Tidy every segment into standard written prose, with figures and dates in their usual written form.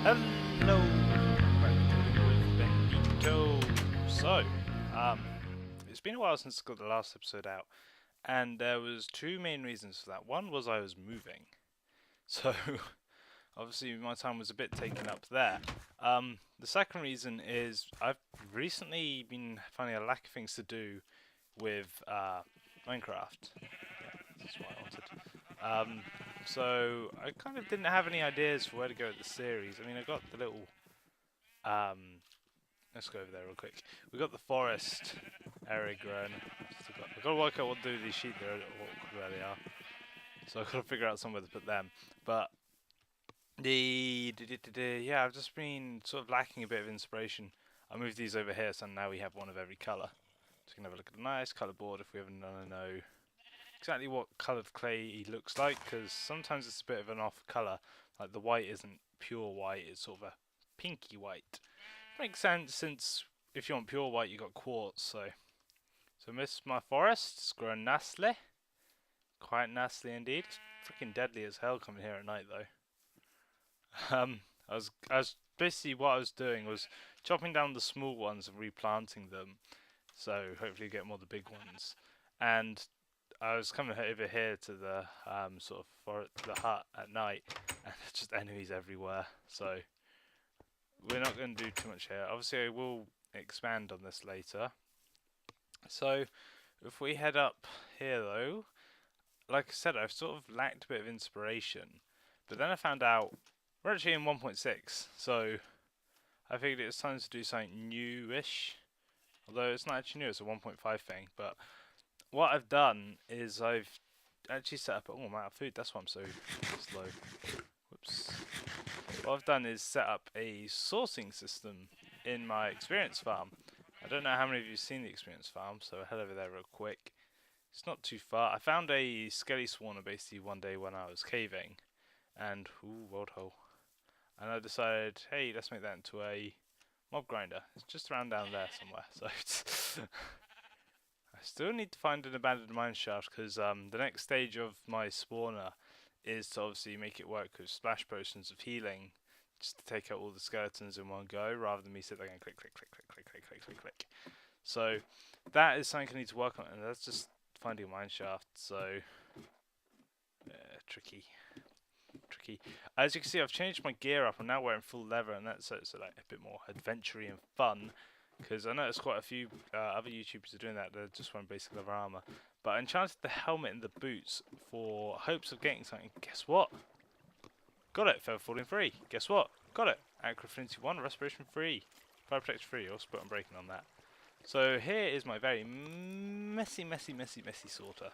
Hello, with Benito. So, it's been a while since I got the last episode out, and there was two main reasons for that. One was I was moving, so obviously my time was a bit taken up there. The second reason is I've recently been finding a lack of things to do with Minecraft. Yeah, that's what I wanted. So I kind of didn't have any ideas for where to go with the series. I mean, I got the little. Let's go over there real quick. We got the forest area grown. I've got to work out what to do with these sheep. They're a little awkward where they are, so I've got to figure out somewhere to put them. But yeah, I've just been sort of lacking a bit of inspiration. I moved these over here, so now we have one of every colour. So we can have a look at a nice colour board if we ever want to know exactly what coloured clay he looks like, because sometimes it's a bit of an off colour. Like the white isn't pure white, it's sort of a pinky white. Makes sense, since if you want pure white you got quartz. So miss my forest, it's grown nicely. Quite nicely indeed. It's freaking deadly as hell coming here at night though. I was basically, what I was doing was chopping down the small ones and replanting them, so hopefully get more of the big ones. And I was coming over here to the sort of the hut at night, and there's just enemies everywhere. So we're not going to do too much here. Obviously, I will expand on this later. So if we head up here, though, like I said, I've sort of lacked a bit of inspiration, but then I found out we're actually in 1.6, so I figured it was time to do something newish. Although it's not actually new, it's a 1.5 thing, but what I've done is I've actually set up. Oh, I'm out of food. That's why I'm so slow. Whoops. What I've done is set up a sourcing system in my experience farm. I don't know how many of you have seen the experience farm, so I'll head over there real quick. It's not too far. I found a skelly spawner basically one day when I was caving, and world hole. And I decided, hey, let's make that into a mob grinder. It's just around down there somewhere. So I still need to find an abandoned mine shaft, because the next stage of my spawner is to obviously make it work with splash potions of healing, just to take out all the skeletons in one go, rather than me sit there and click, click, click, click, click, click, click, click, click. So that is something I need to work on, and that's just finding a mine shaft. So tricky. As you can see, I've changed my gear up. I'm now wearing full leather, and that's so like a bit more adventure-y and fun. Because I noticed quite a few other YouTubers are doing that. They're just wearing basic leather armor. But I enchanted the helmet and the boots for hopes of getting something. Guess what? Got it. Feather falling free. Guess what? Got it. Accurate affinity 1, respiration free. Fire protection free. Also put on breaking on that. So here is my very messy sorter.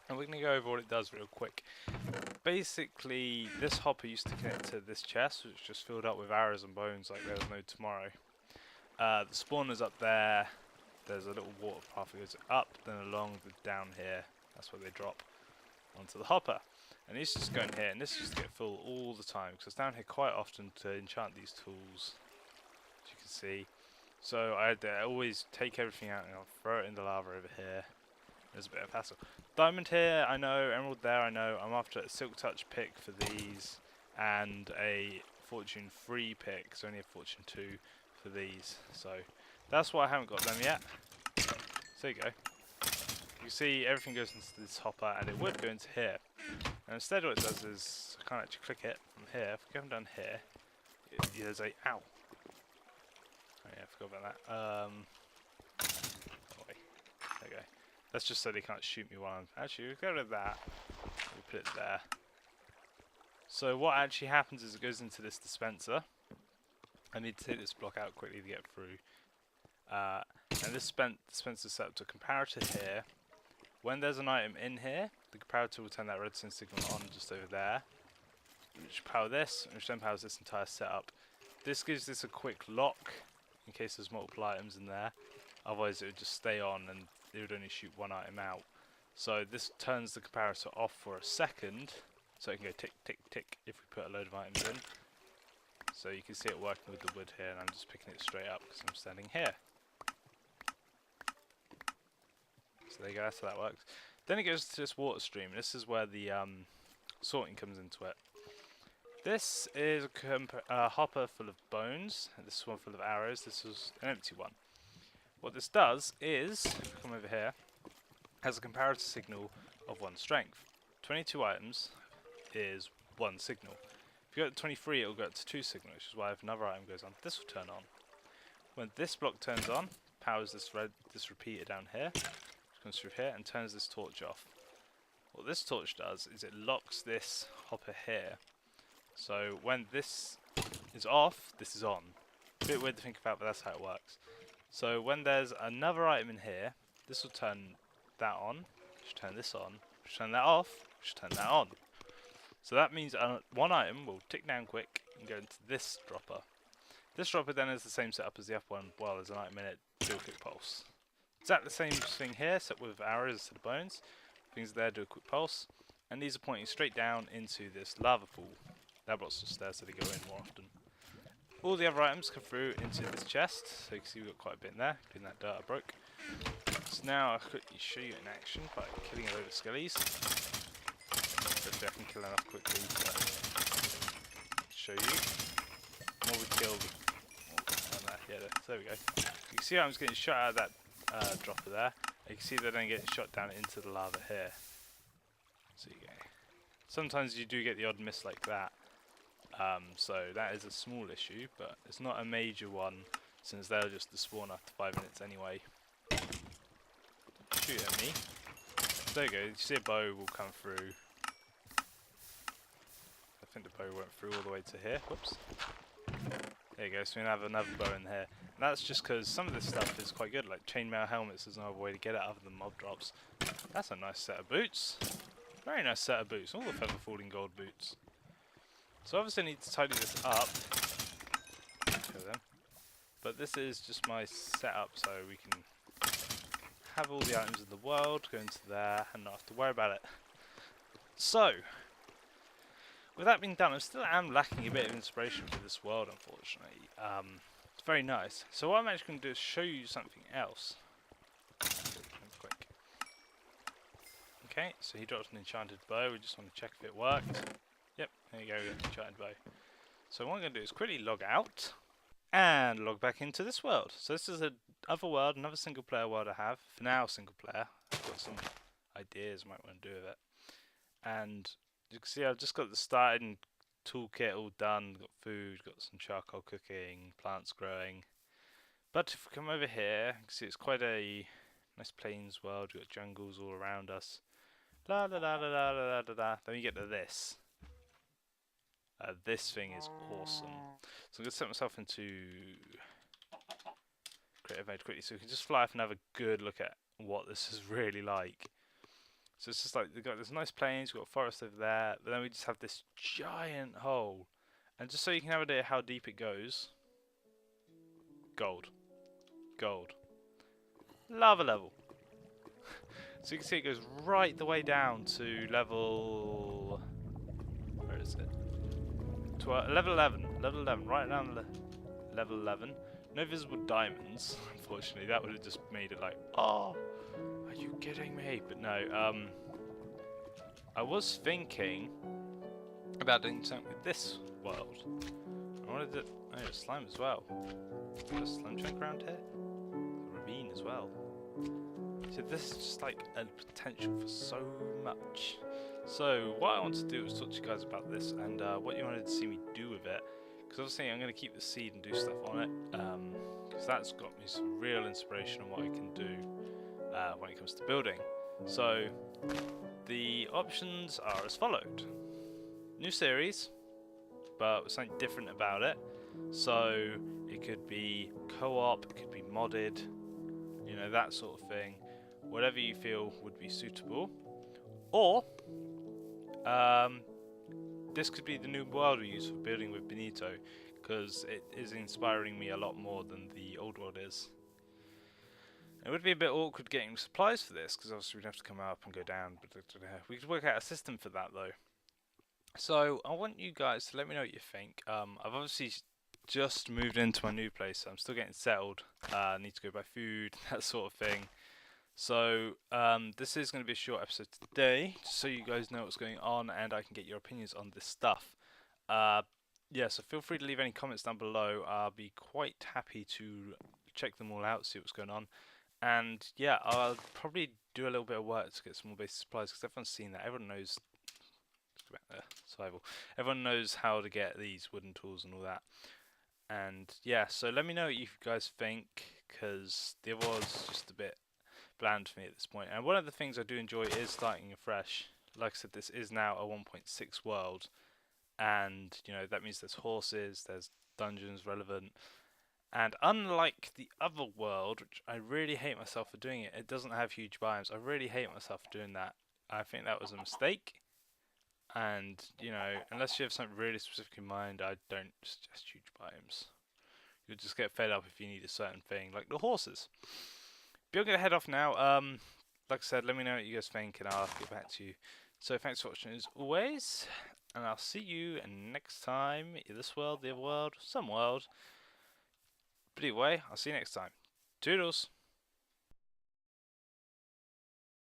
And we're going to go over what it does real quick. Basically, this hopper used to connect to this chest, which just filled up with arrows and bones like there was no tomorrow. The spawner's up there. There's a little water path that goes up, then along, down here. That's where they drop onto the hopper. And this is going here, and this used to get full all the time, because I was down here quite often to enchant these tools, as you can see. So I had to always take everything out and I'll throw it in the lava over here. There's a bit of hassle. Diamond here, I know. Emerald there, I know. I'm after a Silk Touch pick for these, and a Fortune 3 pick, so only a Fortune 2 for these. So that's why I haven't got them yet. So there you go. You see everything goes into this hopper, and it would go into here. And instead what it does is, I can't actually click it from here. If we come down here, there's a, ow. Oh yeah, I forgot about that. Oh wait, there we go. That's just so they can't shoot me while I'm, actually we'll get rid of that. We'll put it there. So what actually happens is it goes into this dispenser. I need to take this block out quickly to get through. And this dispenser is set up to comparator here. When there's an item in here, the comparator will turn that redstone signal on just over there, which power this, which then powers this entire setup. This gives this a quick lock in case there's multiple items in there. Otherwise, it would just stay on and it would only shoot one item out. So this turns the comparator off for a second, so it can go tick, tick, tick if we put a load of items in. So you can see it working with the wood here, and I'm just picking it straight up because I'm standing here. So there you go, that's how that works. Then it goes to this water stream. This is where the sorting comes into it. This is a hopper full of bones, and this is one full of arrows. This is an empty one. What this does is, come over here, has a comparative signal of 1 strength. 22 items is 1 signal. If you go to 23, it will go to 2 signal, which is why if another item goes on, this will turn on. When this block turns on, powers this repeater down here, which comes through here, and turns this torch off. What this torch does is it locks this hopper here. So when this is off, this is on. A bit weird to think about, but that's how it works. So when there's another item in here, this will turn that on, which will turn this on, which will turn that off, which will turn that on. So that means one item will tick down quick and go into this dropper. This dropper then has the same setup as the upper one. Well, there's an item in it, do a quick pulse. Exactly the same thing here, except with arrows instead of bones. Things there, do a quick pulse. And these are pointing straight down into this lava pool. That blocks the stairs so they go in more often. All the other items come through into this chest. So you can see we've got quite a bit in there, including that dirt I broke. So now I'll quickly show you in action by killing a load of skellies. Hopefully I can kill enough quickly to show you. The more we kill, yeah, there we go. You can see I'm just getting shot out of that dropper there. You can see they're then getting shot down into the lava here. So you go. Sometimes you do get the odd miss like that. So that is a small issue, but it's not a major one since they'll just despawn after 5 minutes anyway. Shoot at me. There you go. You see a bow will come through. I think the bow went through all the way to here. Whoops. There you go, so we have another bow in here. And that's just because some of this stuff is quite good, like chainmail helmets, there's no other way to get it other than mob drops. That's a nice set of boots. Very nice set of boots, all the feather falling gold boots. So obviously I need to tidy this up. But this is just my setup, so we can have all the items in the world, go into there, and not have to worry about it. So, with that being done, I still am lacking a bit of inspiration for this world, unfortunately. It's very nice. So what I'm actually going to do is show you something else. Quick. Okay, so he dropped an enchanted bow. We just want to check if it worked. Yep, there you go, enchanted bow. So what I'm going to do is quickly log out and log back into this world. So this is another world, another single player world I have. For now, single player. I've got some ideas I might want to do with it. And you can see I've just got the starting toolkit all done, got food, got some charcoal cooking, plants growing. But if we come over here, you can see it's quite a nice plains world, we've got jungles all around us. La la la la la la la la. Then we get to this. This thing is awesome. So I'm going to set myself into creative mode quickly so we can just fly off and have a good look at what this is really like. So it's just like, we've got this nice plains, we've got a forest over there, but then we just have this giant hole. And just so you can have an idea how deep it goes, gold. Gold. Lava level. So you can see it goes right the way down to level... where is it? Level 11. Level 11, right down level 11. No visible diamonds, unfortunately. That would have just made it like, oh, are you kidding me? But no, I was thinking about doing something with this world. I wanted to, oh, slime as well. Got a slime chunk around here? A ravine as well. So this is just like a potential for so much. So what I want to do is talk to you guys about this and what you wanted to see me do with it. Because obviously I'm going to keep the seed and do stuff on it. Because that's got me some real inspiration on what I can do when it comes to building. So the options are as followed. New series, but with something different about it. So it could be co-op, it could be modded, you know, that sort of thing. Whatever you feel would be suitable. Or this could be the new world we use for building with Benito, because it is inspiring me a lot more than the old world is. It would be a bit awkward getting supplies for this, because obviously we'd have to come up and go down, but we could work out a system for that though. So I want you guys to let me know what you think. I've obviously just moved into my new place, so I'm still getting settled. I need to go buy food, that sort of thing. So this is going to be a short episode today, just so you guys know what's going on and I can get your opinions on this stuff. Uh, yeah, so feel free to leave any comments down below. I'll be quite happy to check them all out, see what's going on. And yeah, I'll probably do a little bit of work to get some more basic supplies because everyone's seen that. Everyone knows. Let's go back there. Survival. Everyone knows how to get these wooden tools and all that. And yeah, so let me know what you guys think because the other was just a bit bland for me at this point. And one of the things I do enjoy is starting afresh. Like I said, this is now a 1.6 world, and you know that means there's horses, there's dungeons relevant, and unlike the other world, which I really hate myself for doing it, it doesn't have huge biomes. I really hate myself for doing that. I think that was a mistake, and you know, unless you have something really specific in mind, I don't suggest huge biomes. You'll just get fed up if you need a certain thing, like the horses. But I'm gonna head off now. Like I said, let me know what you guys think, and I'll get back to you. So thanks for watching as always, and I'll see you next time. In this world, the other world, some world. But anyway, I'll see you next time. Toodles!